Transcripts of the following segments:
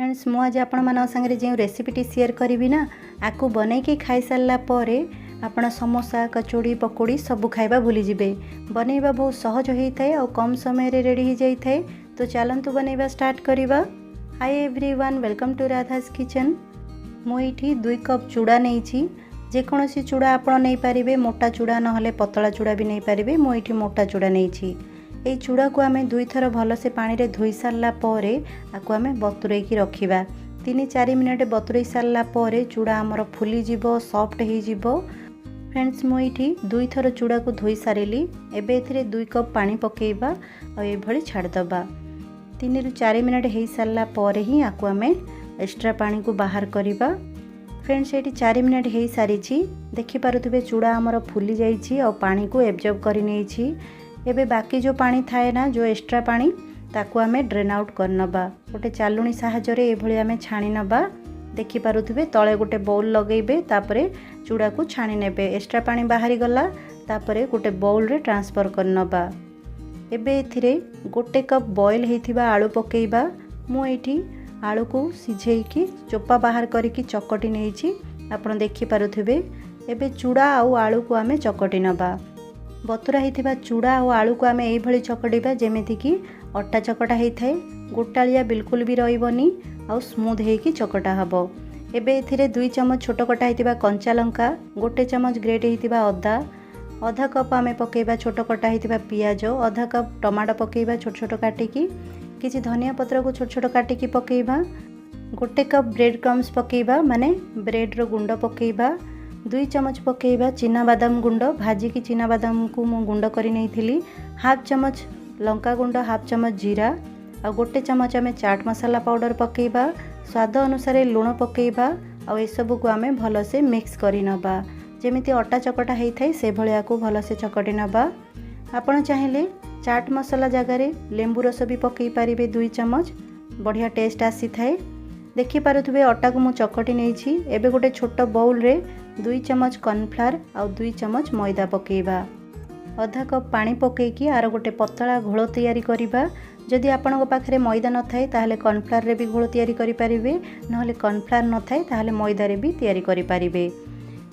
Friends मु आज आपण मान संगे जो रेसिपीटी शेयर करी ना आपको बनईकी खाई सारा पर आपण समोसा कचौड़ी पकोड़ी सब खाइबा भूली जिबे। बनैबा बहुत सहज होता है और कम समय रे रेडी हो जाए। तो चलतु बनैबा स्टार्ट करवा। Hi everyone, welcome to Radha's kitchen. मुझे 2 कप चूड़ा नहीं, जेकोसी चूड़ा आपण नहीं पारे, मोटा चूड़ा ना पतला चूड़ा भी नहीं पारे। मुझे मोटा चूड़ा नहीं। ये चूड़ा को आम 2 थर भलसे पानी रे धोई सारा पर आपको आम बतुरईकी रखा। 3-4 मिनट बतुरई सारा पर चूड़ा आमर फुली जीव, सॉफ्ट हो। फ्रेंड्स मुझे 2 थर चूड़ा को धोई सारे। एबे एथिरे 2 कप पानी पकेबा और ये छाड़दबा। 3-4 मिनट हो सारा पर ही आपको आम एक्स्ट्रा पानी को बाहर करवा। फ्रेंड्स ये 4 मिनट हो सारी, देखिपे चूड़ा आमर फुली जाइए और पानी को एब्जॉर्ब कर नहीं। एबे बाकी जो पानी थाए ना, जो एक्स्ट्रा पानी ताकू आमे ड्रेन आउट करनबा। गोटे चालुणी साहाय्य रे एभली आमे छाणी नबा। देखि पारुथिबे तळे गोटे बाउल लगेबे, तापरे चूड़ा को छाणी नेबे। एक्स्ट्रा पानी बाहरी गला, तापरे गोटे बाउल रे ट्रांसफर करनबा। एबे एथिरे गोटे कप बॉईल हेथिबा आलू पकेइबा। मु एठी आलू को सिझेइकी चोपा बाहर करिकी चकटी नेइछि, आपण देखि पारुथिबे। एबे चूड़ा आउ आलू को आमे चकटी नबा। बतुरा होता चूड़ा और आलू को आम यही चकटा जमीती कि अटा चकटा होता है। गोटालिया बिल्कुल भी रही आ स्मूथ होगी चकटा हम। एबे एथिरे 2 चम्मच छोट कटा होता कंचा लंका, 1 चम्मच ग्रेट होता अदा, आधा कप आम पकेबा छोट कटा होता पियाज, आधा कप टमाटो पकेबा छोट छोट काटिकी, किसी धनिया पत्र को छोट छोट काटिकी पकेबा। 1 कप ब्रेड क्रम्स पकेबा, माने ब्रेड रो गुंड पकेबा। 2 चम्मच पकेबा चीना बादाम गुंड, भाजिकी चीना बादाम को मु गुंड करी नहीं थी। 1/2 चम्मच लंका गुंड, 1/2 चम्मच जीरा और 1 चम्मच आम चाट मसाला पाउडर पकेबा। स्वाद अनुसार लुण पकेबा और ये सब को आम भलसे मिक्स करी नबा। जेमिति अटा चकटा होता है से भलिया को भलसे चकटी नबा। आपण चाहिले चाट मसाला जगार लेंबू रस भी पकई पारिबे 2 चम्मच, बढ़िया टेस्ट आसी थाए। देखि पारुथिबे अटा को मु चकटी नहीं। एबे गोटे छोट बाउल रे 2 चम्मच कॉर्नफ्लावर और 2 चम्मच मैदा पकेबा। आधा कप पानी पकेकी आर गोटे पतला घोल तैयारी करिबा। जदि आपनक पाखरे मैदा न थाए ताहले कॉर्नफ्लावर रे भी घोल तैयारी करि पारिबे, नहले कॉर्नफ्लावर न थाए ताहले मैदा रे भी तैयारी करि पारिबे।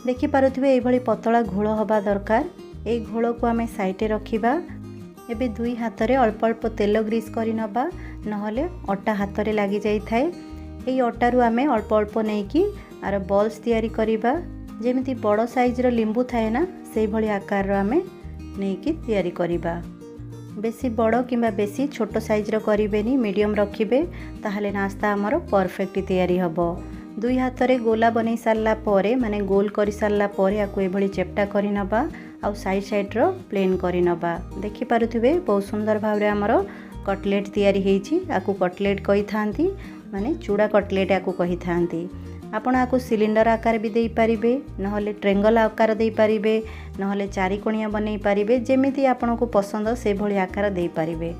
देखि पारुथिबे एई भली पतला घोल हबा दरकार। ए घोल को आमे साइड रे रखिबा। एबे 2 हाथ रे अल्प अल्प तेल ग्रीस करि नबा, नहले अटा हाथ रे लागि जाई थाए। एई अटा रु आमे अल्प अल्प नेकी आर बॉल्स तैयारी करिबा। जेमिति बड़ साइज रो लिंबू थाए ना, से भली आकार रो आमे नेकी तैयारी करिबा। बेसी बड़ किंबा बेसी छोट साइज रो करिबेनी, मीडियम रखिबे, ताहले नास्ता हमर परफेक्ट तैयारी हबो। 2 हाथ रे गोला बनै सारला परे, माने गोल करि सारला परे आको ए भली चेप्टा करि नबा आ साइड साइड रो प्लेन करि नबा। देखि पारुथिबे बहुत सुंदर भाव रे हमर कटलेट तैयारी हेछि। आको कटलेट कहि थांती, माने चूड़ा कटलेट आको कहि थांती। आपण आको सिलिंडर आकार भी दे पारिबे, नहले ट्रेंगल आकार दे पारिबे, नहले 4 कोणिया बनै पारिबे। जेमिति आपण को पसंद से भली आकार दे पारिबे।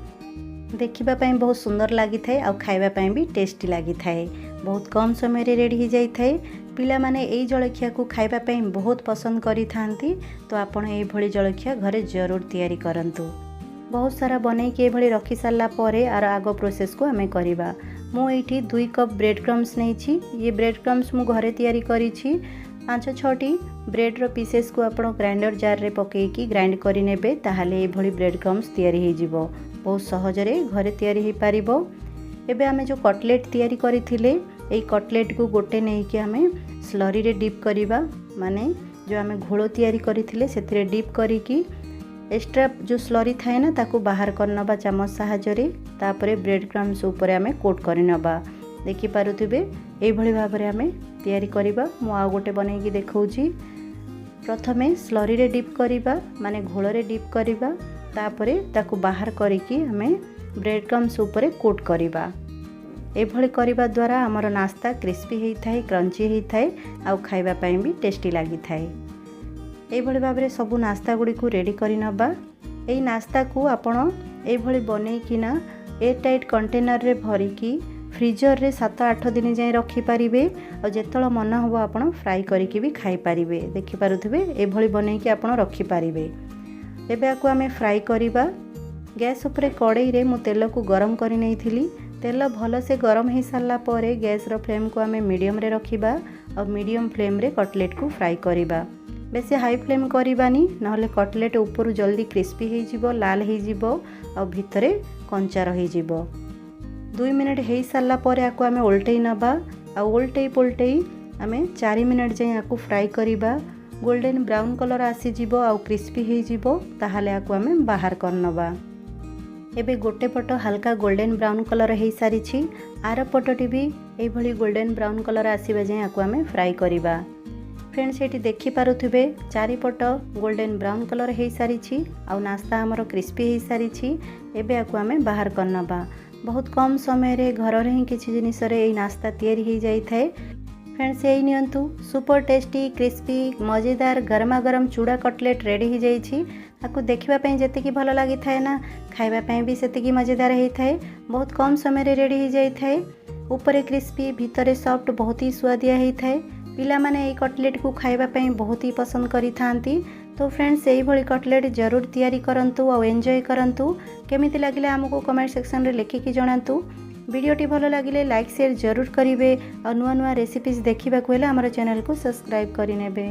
देखिबा पई बहुत सुंदर लागि थाए आ खाइबा पई भी टेस्टी लागि थाए। बहुत कम समय रे रेडी हो जाई थाए। पिला माने एई जळखिया को खाइबा पई बहुत पसंद करि थांती। तो आपण एई भली जळखिया घरे जरूर तैयारी करंतु। बहुत सारा बनै के भली रखि सारला परे आर आगो प्रोसेस को हमें करिबा। मु एठी 2 कप ब्रेड क्रम्स नहीं। ये ब्रेड क्रम्स मु घरे तैयारी करी 5-6टी ब्रेड रो पीसेस को आपण ग्राइंडर जार रे पकेकी ग्राइंड करि नेबे, ताहाले ए भली ब्रेड क्रम्स तैयारी हे जिवो। बहुत सहज रे घरे तैयारी हे पारिबो। एबे आमे जो कटलेट तैयारी करिथिले, एई कटलेट को गोटे नहीं कि आमे स्लरी रे डिप करिबा। माने जो आमे घोल तैयारी करिथिले सेथिरे डिप करिकी एक्स्ट्रा जो स्लरी थाए ना ताकू बाहर करनबा चम्मच साहाय्य रे। तापरे ब्रेड क्रम्स ऊपर आमे कोट करनबा। देखि पारुथिबे एई भली भाव रे आमे तैयारी करिबा। मु आ गोटे बनेकी देखौची। प्रथमे स्लरी रे डिप करिबा, माने घोल रे डिप करिबा, तापरे ताकू बाहर करिकी आमे ब्रेड क्रम्स ऊपर कोट करिबा। ए भली करिबा द्वारा हमर नास्ता क्रिस्पी हेई थाए, क्रंची हेई थाए आ खाइबा पई भी टेस्टी लागि थाए। एई भली भाव रे सब नास्ता गुडी को रेडी करि नबा। एई नास्ता को आपण एई भली बनै किना एयर टाइट कंटेनर रे भरिकी फ्रीजर रे 7-8 दिन जाए रखी पारिबे और जेतळ मन हबो आपण फ्राई करिकी भी खाई पारिबे। देखि पारुथिबे ए भली बनै कि आपण रखी पारिबे। एबे आको आमे फ्राई करिबा। गैस उपरे कड़ाई रे मु तेल को गरम करी नहीं थिली। तेल भलसे गरम हो सारा पर गैस फ्लेम को आम मीडियम रे रखिबा और मीडियम फ्लेम रे कटलेट को फ्राई करिबा। बेसी हाई फ्लेम करबानी नहले कटलेट ऊपर जल्दी क्रिस्पी हो जिवो, लाल हो जिवो और भितरे कंचा रही जिवो। 2 मिनट हो सारा पर आको आम ओल्टई नबा आ ओल्टई पोल्टई आम 4 मिनट जाए आको फ्राई करिबा। गोल्डन ब्राउन कलर आसी जिवो आ क्रिस्पी हो जिवो ताहाले आको आम बाहर कर नबा। एबे गोटे पट हल्का गोल्डन ब्राउन कलर हो सारी, आर पटटी भी यही गोल्डन ब्राउन कलर आसवा जाए आको आम फ्राई करिबा। फ्रेंड्स ये देखि पारुथिबे चारिपट गोल्डन ब्राउन कलर हो सारी आ नास्ता आमर क्रिस्पी हो सारी। एबे आको आम बाहर कर नबा। बहुत कम समय रे घर रे ही किछि जिनिस रे एई नास्ता तैयारी हो जाई थाए। फ्रेंड्स यही नियंतु सुपर टेस्टी क्रिस्पी मजेदार गरमा गरम चूड़ा कटलेट रेडी हो जाइछि। आपको देखिबा जतिकी भल लगी थाए ना खाइबा भी सेतिकी मजेदार होता है। बहुत कम समय रे रेडी हो जाई थाए। ऊपर क्रिस्पी भितरे सॉफ्ट बहुत ही स्वादिया होता है। पिला माने एई कटलेट को खाइबा बहुत ही पसंद करि थांती। तो फ्रेंड्स यही भली कटलेट जरूर तैयारी करंतु और एंजॉय करंतु। केमिति लागिले हमको कमेंट सेक्शन रे लिखिकी जणांतु। वीडियोटी भल लगिले लाइक शेयर जरूर करिवे और नुआ नुआ रेसिपीज देखिबा को हेले हमर चैनल को सब्सक्राइब करि नेबे।